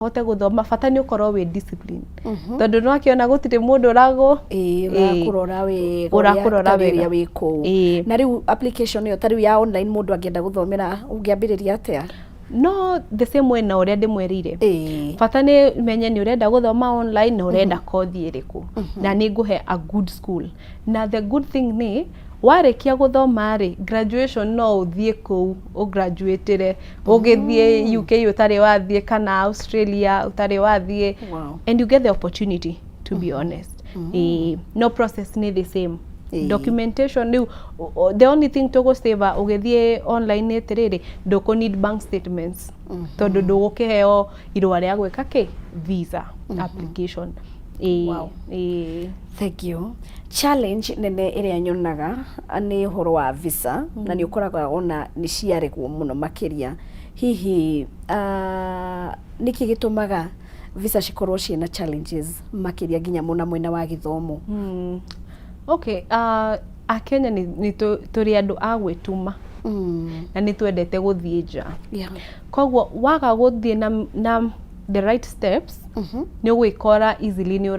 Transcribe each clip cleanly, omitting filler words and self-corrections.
hote guthoma bata ni ukorwo wi discipline tondu no akiona gutire mundu urago urakurora wega wiko na riu application yo tari ya online mundu angienda guthomera ungiambiriria atia no the same way na uria ndimwerire bata ni menye ni urenda guthoma online na urenda kothi iriku na ni nguhe a good school na the good thing ni warekia guthoma ri graduation no uthie ku o graduate ugithie UK utari wathie kana Australia utari wathie and you get the opportunity to be honest no process ni the same documentation new the only thing to go save ugithie online etiriri ndoko need bank statements tondu ndugukiheo irwa ria gweka visa application thank you challenge nene iria nyonaga ni horo wa visa na ni ukoraga ona ni ciaregwo muno makiria hihi niki gitumaga visa cikorwo ciina challenges makiria nginya muna mwena wa githomo okay Akenya ni turi andu a gwituma na ni twendete guthie nja kogwo waga guthie na the right steps ni gwikora easily ni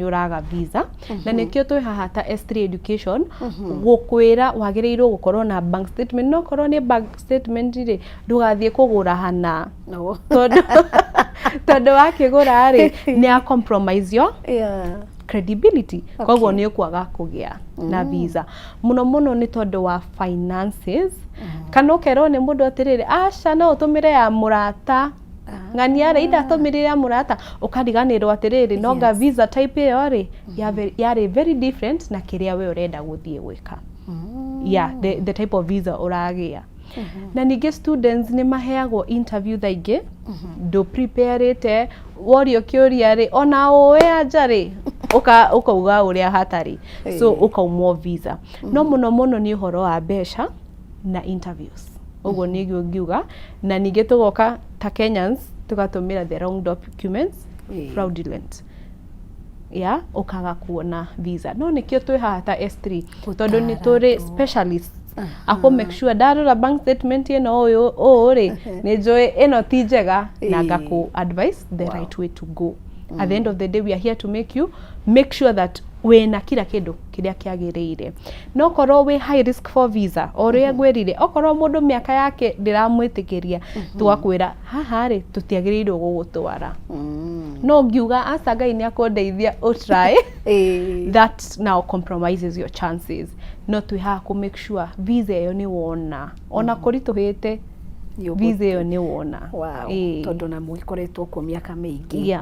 uraga visa na nikio twi haha ta S3 education gukwira wagireirwo gukorwo na bank statement no korwo ni bank statement ri ndugathie kugura hana tondu wakigura ri ni a compromise yo credibility kogwo ni ukwaga kugia na visa muno ni tondu wa finances kana ukerwo ni mundu atiriri aca no utumire ya murata ngani ara ida tumirira murata ukariganirwo atiriri noga visa type yo ri yari very different na kiria we urenda guthie gwika the type of visa uragia na ninge students ni maheagwo interview thaingi do prepare it worio kiuria ri ona oe ajari ukauga uria hatari so ukaumwo visa no muno ni uhoro wa besha na interviews ugo nigio ngiuga na ninge tugoka ta Kenyans tugatumira the wrong documents fraudulent ukaga kuona visa no nikio twi haha ta S3 tondu ni turi specialists ako make sure darora bank statement ino uyu ri ni njoi ino ti njega na ngaku advice the right way to go at the end of the day we are here to make sure that we na kila kindu kiria kiagirire no korwo we high risk for visa oria ngwerire okorwo mundu miaka yake ndiramwitikiria twakwira haha ri tutiagirirwo gugutwara no ngiuga asa Ngai ni akondeithia o try that now compromises your chances not we have to make sure visa yo ni wona ona kurituhite visa yo ni wona tondu na mwikoretwo ku miaka mingi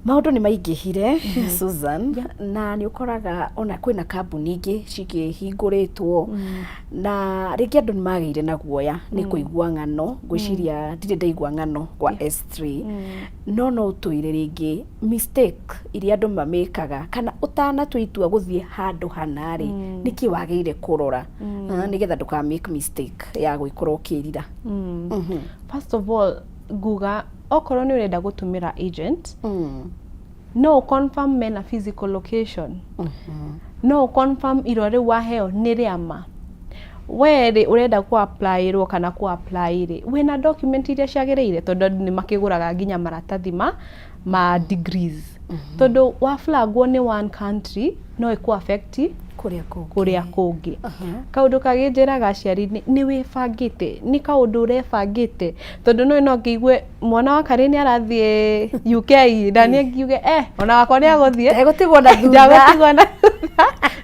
maundu ni maingihire Susan na ni ukoraga ona kwina kambuni ingi cikihinguritwo na ringi andu ni magire na guoya ni kuigua ngano gwiciria ndire ndaigua ngano kwa S3 no tuire ringi mistake iria andu mamekaga kana utana tuitua guthie handu hanari niki wagire kurora nigetha nduka make mistake ya gwikorwo kirira first of all guga okorwo ni urenda gutumira agent no confirm mena physical location no confirm irore waheo ni riama were urenda ku apply ro kana ku apply ri wena document iria ciagirire tondu ni makiguraga nginya maratathi ma degrees tondu wa flagwo ni one country no iku affect kuria kungi kaundu kaginjiraga aciari ni wibangite ni kaundu urebangite tondu no ngigwe mwana wa kare ni arathie UK na ni ngiuge ona wakwa ni aguthie egutigwo na thutha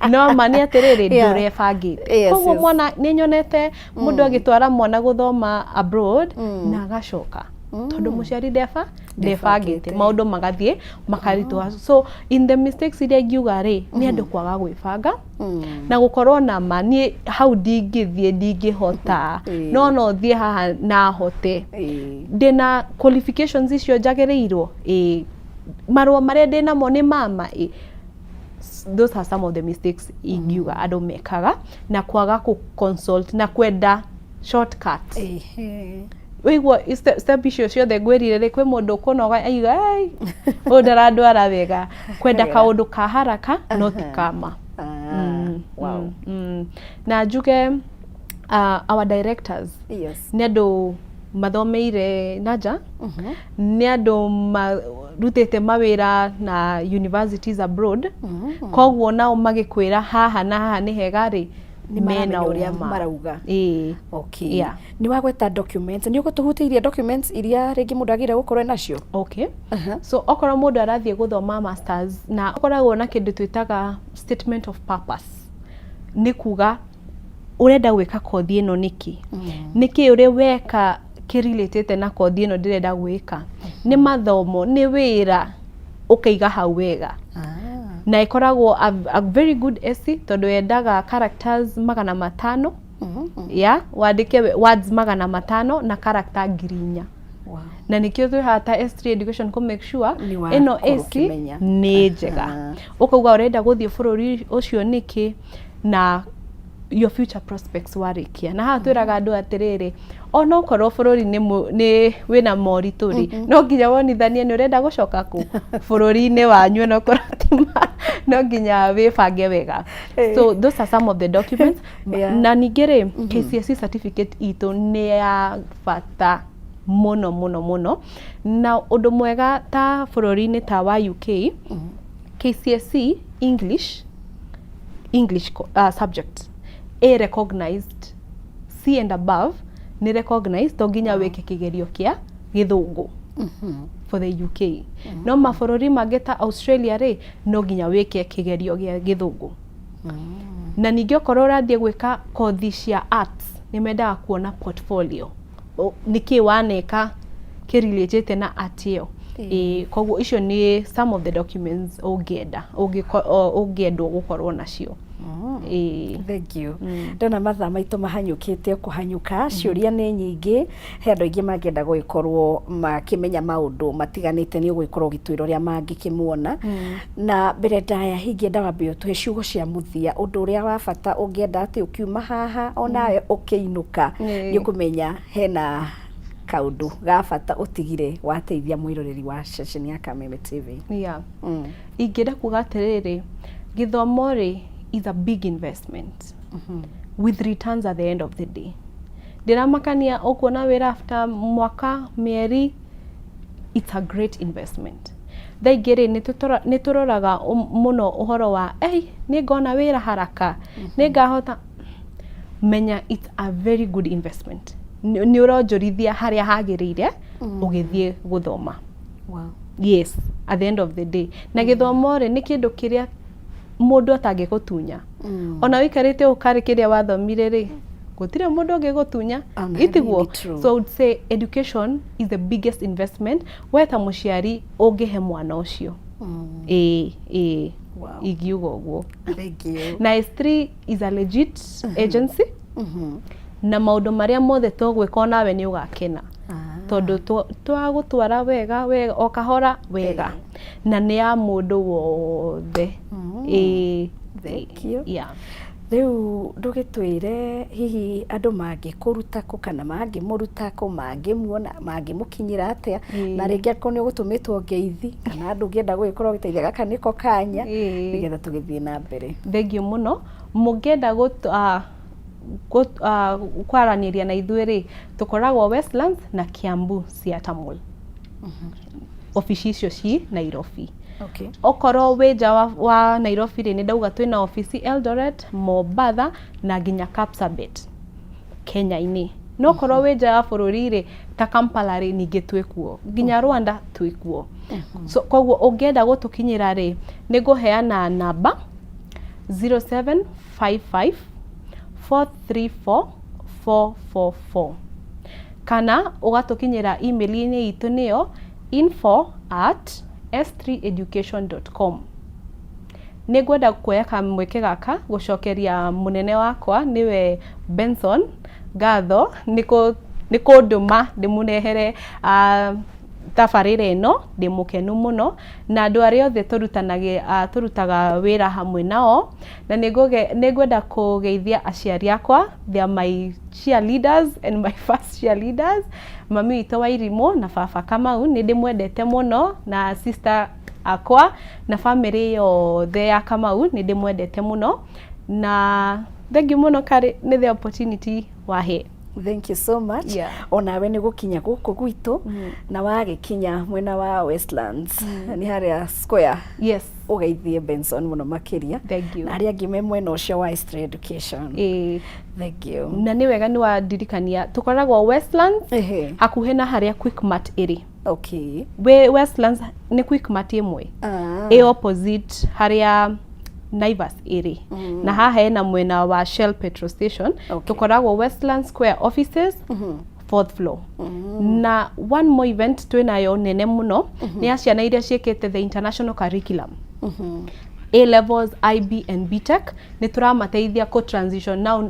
no mani atiriri ndurebangite koguo mwana ni nyonete mundu agitwara mwana guthoma abroad na agacoka tondu muciari ndebangite maundu magathie makaritwa so in the mistakes iria ngiuga ri ni andu kwaga gwibanga na gukorwo na mani how ndingihota no thie haha na hote ndina qualifications icio njagiriirwo marua maria ndina mo ni mama those are some of the mistakes ingiuga andu mekaga na kwaga ku consult na kwenda shortcuts wigwo step icio ciothe ngwirire ri kwi mundu kunoga aiga ndarandwara wega kwenda kaundu ka haraka no tikama na njuge our directors ni andu mathomeire naja nĩ andũ marutĩte mawĩra na universities abroad koguo nao magĩkwĩra haha na haha nĩ hega rĩ mena ũrĩa marauga. Okay. Yeah. Ni wagweta documents. Ni ũgũtũhutĩirie documents iria rĩngĩ mũndũ agĩrĩire gũkorwo nacio? Okay. So okorwo mũndũ arathiĩ gũthoma masters na ũkoragwo na kĩndũ twĩtaga statement of purpose. Nĩ kuga ũrenda gwĩka kothi ĩno nĩkĩ? Nĩkĩ ũrĩ weka kĩrelate na kothi ĩno ndĩrenda gwĩka? Nĩ mathomo, nĩ wĩra ũkaiga hau wega. Na ikoragwo a very good essay tondũ yendaga characters 500 wandike words 500 na character 4,000. Na nikio twĩ hata S3 education ko make sure ino essay nĩ njega. Ukauga urenda guthie bũrũri ũcio nĩkĩ na your future prospects warikia. Na haha twĩraga andũ atirĩrĩ, ona okorwo bũrũri nĩ wĩna moritũ rĩ, no nginya wonithanie nĩ urenda gũcoka kũ bũrũri-inĩ wanyu na okorwo no nginya wĩbange wega. So those are some of the documents. Na ningĩ rĩ KCSE certificate itũ nĩ ya bata mũno. Na ũndũ mwega ta bũrũri-inĩ ta wa UK, KCSE English subject A recognized, C and above ni recognized, to nginya weke kigerio kia githungu for the UK. No mabũrũri mangĩ ta Australia rĩ no nginya weke kigerio gia githungu. Na ningĩ okorwo ũrathiĩ gwĩka kothi cia arts nĩ mendaga kuona portfolio. Nĩkĩ waneka kĩrelate na art ĩyo. Koguo icio nĩ some of the documents ũngĩendwo gũkorwo nacio. Thank you. Ndona mathaa maitũ mahanyũkĩte kũhanyũka, ciũria nĩ nyingĩ, he andũ aingĩ mangĩenda gũkorwo makĩmenya maũndũ matiganĩte nĩ ũgũkorwo ũgĩtwĩra ũrĩa mangĩkĩmuona. Na mbere ndaya ingĩenda wambe ũtũhe ciugo cia mũthia, ũndũ ũrĩa wa bata ũngĩenda atĩ ũkiuma haha onawe ũkĩinũka nĩ ũkũmenya hena kaundu ga bata utigire wateithia mwiroreri wa ceceni ya Kameme TV. Ingĩenda kuga atĩrĩrĩ, gĩthomo rĩ is a big investment with returns at the end of the day. Ndĩramakania ũkuona wĩra after mwaka mĩeri, it's a great investment. Thaingĩ rĩ nĩ tũroraga mũno ũhoro wa nĩ ngona wĩra haraka, nĩ ngahota menya it's a very good investment. Nĩ ũronjorithia harĩa hagĩrĩire ũgĩthiĩ gũthoma. Yes, at the end of the day. Na gĩthomo rĩ nĩ kĩndũ kĩrĩa mũndũ atangĩgũtunya. Ona wĩkarĩte ũkarĩ kĩrĩa wathomire rĩ gũtirĩ mũndũ ũngĩgũtunya. Itiguo. So I would say education is the biggest investment weta mũciari ũngĩhe mwana ũcio. Igiuga ũguo. Thank you. Na S3 is a legit agency. Na maũndũ marĩa mothe tũgwĩka nawe nĩ ũgakena. Tondũ twagũtwara wega o kahora wega. Na nĩ ya mũndũ wothe. Thank you. Rĩu ndũgĩtwĩre hihi andũ mangĩkũruta kũ kana mangĩmũruta kũ, mangĩmuona, mangĩmũkinyĩra atĩa, na rĩngĩ akorwo nĩ ũgũtũmĩtwo ngeithi kana andũ ũngĩenda gũgĩkorwo ũgĩteithia gaka nĩko kanya nĩgetha tũgĩthiĩ na mbere. Thengio mũno. Mũngĩenda kwaranĩria na ithuĩ rĩ tũkoragwo Westlands na Kiambu Theatre Mall. Ofici icio ci Nairobi. Okorwo wĩ nja wa Nairobi rĩ nĩ ndauga twĩna ofici Eldoret, Mombasa na nginya Kapsabet Kenya-inĩ. No okorwo wĩ nja wa bũrũri rĩ ta Kampala rĩ ningĩ twĩkuo, nginya Rwanda twĩkuo. So koguo ũngĩenda gũtũkinyĩra rĩ nĩ ngũheana namba 0755 434 444 kana ũgatukinyĩra email-inĩ itũ nĩyo info@s3education.com. Nĩngwenda kuoya kamweke gaka gũcokeria mũnene wakwa nĩwe Benson ngatho nĩ kũndũma ndĩmũnehere tabarĩra ĩno, ndĩ mũkenu mũno na andũ arĩa othe tũrutaga wĩra hamwe nao, na nĩngwenda kũgeithia aciari akwa, they are my cheerleaders and my first cheerleaders, mami witũ Wairimũ na baba Kamau, nĩ ndĩmwendete mũno, na sister akwa na family yothe ya Kamau nĩ ndĩmwendete mũno, na thank you mũno Kari nĩ the opportunity wahe. Thank you so much. Yeah. Onawe nĩ gũkinya gũkũ gwitũ na wagĩkinya mwena wa Westlands nĩ harĩa square. Yes. Ũgeithie Benson mũno makĩria. Thank you. Na arĩa angĩ me mwena ũcio wa History Education. Thank you. Na nĩ wega nĩ wadirikania tũkoragwo Westlands hakuhĩ na harĩa Quickmart ĩrĩ. Okay. Westlands nĩ Quickmart ĩmwe. Opposite harĩa Naivas ĩrĩ. Na haha hena mwena wa Shell petrol station. Tukoragwo Westland Square offices. 4th floor. Na one more event twĩnayo nene mũno nĩ ya ciana iria ciĩkĩte the international curriculum. A levels, IB and BTech nĩ turamateithia ko transition now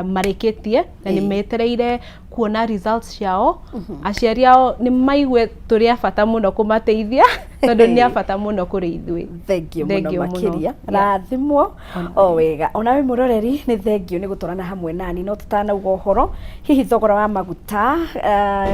marĩkĩtie na nĩ metereire kuona results ciao. Aciari ao nĩ maigwe tũrĩ abata mũno kũmateithia tondũ nĩ abata mũno kũrĩ ithuĩ. Thank you mũno makĩria. Rathimwo o wega. Onawe mũroreri nĩ thank you nĩ gũtwarana hamwe nani no tũtanauga ũhoro hihi thogora wa maguta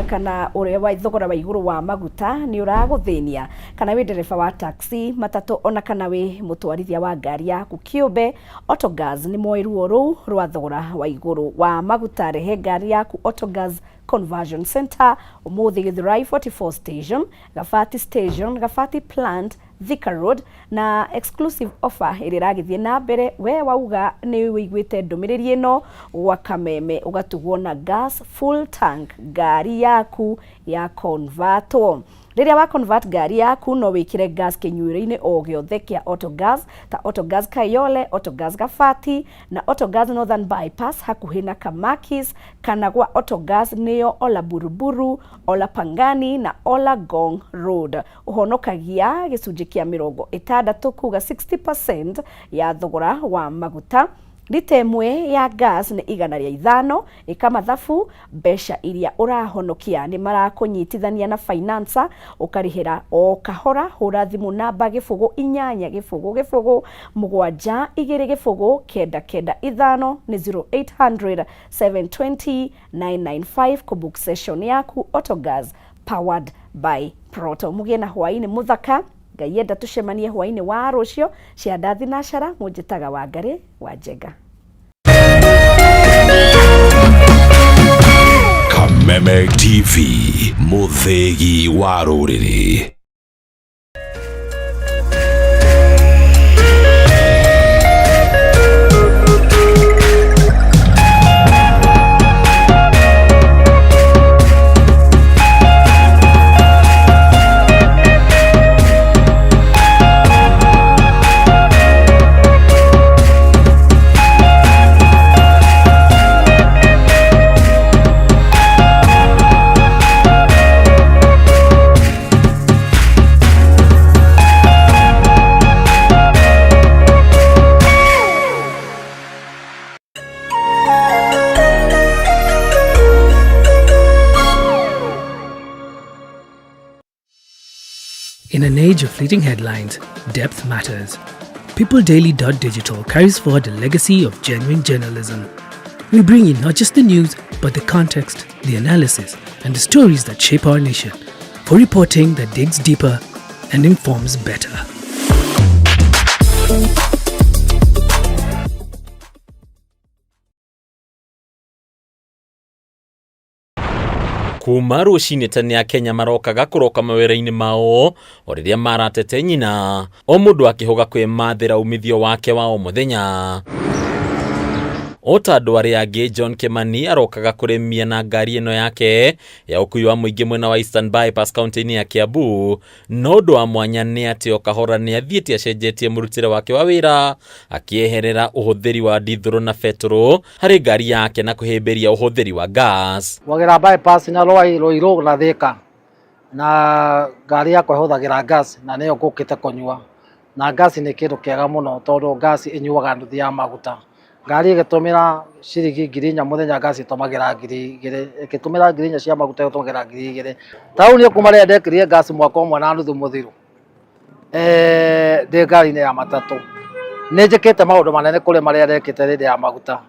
kana ũrĩa wa thogora wa igũrũ wa maguta nĩ ũragũthĩnia kana wĩ ndereba wa taxi matatũ ona kana wĩ mũtwarithia wa ngari yaku kĩũmbe. Autogas nĩ moĩ ruo rũu rwa thogora wa igũrũ wa maguta. Rehe ngari yaku Autogas Conversion Center umuthi Githurai 44 station, Gafati station, Gafati plant, Thika Road na exclusive offer ĩrĩragithie na mbere. We wauga nĩ wĩiguĩte ndũmĩrĩri ĩno gwa Kameme ũgatugwo na gas full tank ngari yaku ya convertwo. Rĩrĩa wa convert ngari yaku no wĩkĩre gas kĩnyuĩro-inĩ o gĩothe kĩa Autogas ta Autogas Kayole, Autogas Gafati na Autogas Northern Bypass hakuhĩ na Kamakis kana gwa Autogas nĩyo Ola Buruburu, Ola Pangani na Ola Gong Road. Ũhonokagia gĩcunjĩ kĩa 60 kuga 60% ya thogora wa maguta. Lita ĩmwe ya gas nĩ 150 ikamathabu mbeca iria ũrahonokia nĩ marakũnyitithania na finance ũkarĩhĩra o kahora. Hũra thimũ namba 0800 7 2 995 nĩ 0800 720 995 kubook session yaku. Autogas powered by Proto. Mũgĩe na hwaĩ-inĩ mũthaka. Ngai enda tucemanie hwaĩ-inĩ wa rũcio. Cianda Thinashara mũnjĩtaga Wangari wa Njenga. Kameme TV mũthĩgi wa rũrĩrĩ. In an age of fleeting headlines, depth matters. PeopleDaily.digital carries forward a legacy of genuine journalism. We bring you not just the news, but the context, the analysis, and the stories that shape our nation. For reporting that digs deeper and informs better. Kuma rũcinĩ tene Akenya marokaga kũroka mawĩra-inĩ mao o rĩrĩa maratete nyina, o mũndũ akĩhoga kwĩmathĩra umithio wake wa o mũthenya. O ta andũ arĩa angĩ, John Kimani arokaga kũrĩmia na ngari ĩno yake ya ũkui wa mũingĩ mwena wa Eastern Bypass kaunti-inĩ ya Kiambu. No ũndũ wa mwanya nĩ atĩ o kahora nĩ athiĩte acenjetie mũrutĩre wake wa wĩra, akĩeherera ũhũthĩri wa dithũrũ na betũrũ harĩ ngari yake na kũhĩmbĩria ũhũthĩri wa gas. Wagera bypass na Ruiru na Thika na ngari yakwa ĩhũthagĩra gas na nĩyo ngũkĩte kũnyua, na gas nĩ kĩndũ kĩega mũno tondũ gas ĩnyuaga nduthi ya maguta. Ngari ĩgĩtũmĩra ciringi 4,000 mũthenya, gas ĩtũmagĩra 2,000, ĩgĩtũmĩra 4,000 cia maguta ĩtũmagĩra 2,000. Taũ nĩ kuma rĩrĩa ndekĩrire gas mwaka ũmwe na nuthu mũthiru ndĩ ngari-inĩ ya matatũ, nĩ njĩkĩte maũndũ manene kũrĩ marĩa ndekĩte rĩrĩa ya maguta.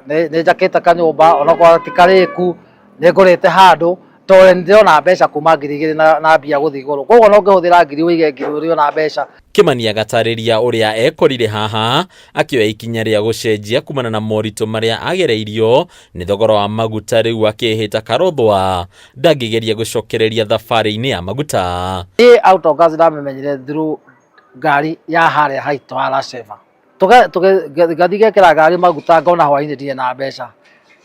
Nĩ njakĩte kanyũmba onakorwo ti karĩku, nĩ ngũrĩte handũ to ndiona mbeca kuma ngiri na mbia guthi iguru koguo no ngihuthira ngiri uige ngiri uri ona mbeca. Kimani agatariria uria ekorire haha akioya ikinya ria gucenjia kumana na morito maria agereirio ni thogora wa maguta riu akihita karothwa ndangigeria gucokereria thabari-ini ya maguta. Autogas ndamenyire through ngari ya hare haito araceva tugathige kira ngari maguta ngona hwaini ndire na mbeca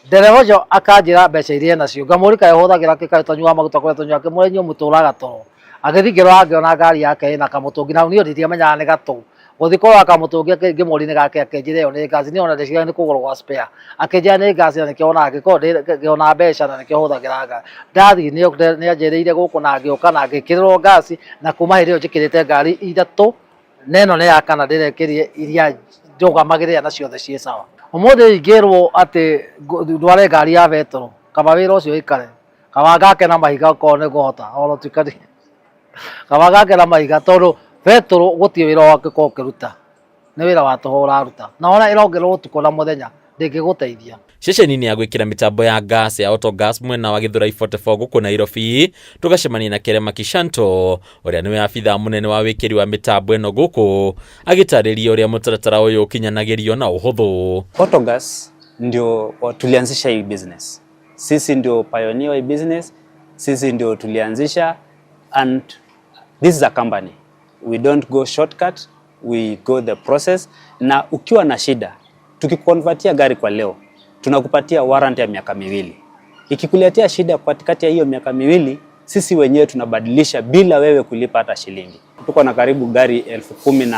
ndereva jo akanjira mbeca iria nacio ngamurika ihuthagira kikatonywa maguta kwa tonywa kimurenyo muturaga toro agithingirwa angiona ngari yake ina kamutungi na niyo nditie menyaga ni gatu guthiko akamutungi ngimurine gake akenjire yo ni gazi ni ona ndeciga ni kugoro kwa spare akenjira ni gazi na nikiona agiko ngiona mbeca na nikihuthagira ngari ndathi ni anjereire guku na ngioka na ngikirwo gazi na kuma hiri yo njikirite ngari ithatu neno ne yakana ndirekirie iria njogamagirira na ciothe cie sawa. Umuthi ingirwo ati ndware ngari ya vetro kaba wira ucio ikare kaba gake na mahiga ko ne guhota oro tukari kaba gake na mahiga tondu vetro gutie wira wake ko kiruta ni wira wa tuhura ruta na ona irongerwo utuko na muthenya ndingiguteithia. Ceceni-ini ya gwikira mitambo ya gas ya Autogas mwena wa Githurai 44 guku Nairobi tugacemania na Kerema Kishanto uria niwe abitha munene wa wikiri wa mitambo eno guku agitariria uria mutaratara uyu ukinyanagirio na uhuthu. Autogas ndio tulianzisha hii business, sisi ndio pioneer hii business, sisi ndio tulianzisha, and this is a company, we don't go shortcut, we go the process. Na ukiwa na shida tukikonvertia gari kwa leo tunakupatia warranty ya miaka 2. Ikikuletea shida katikati ya hiyo miaka 2, sisi wenyewe tunabadilisha bila wewe kulipa hata shilingi. Tuko na karibu gari 10,000 na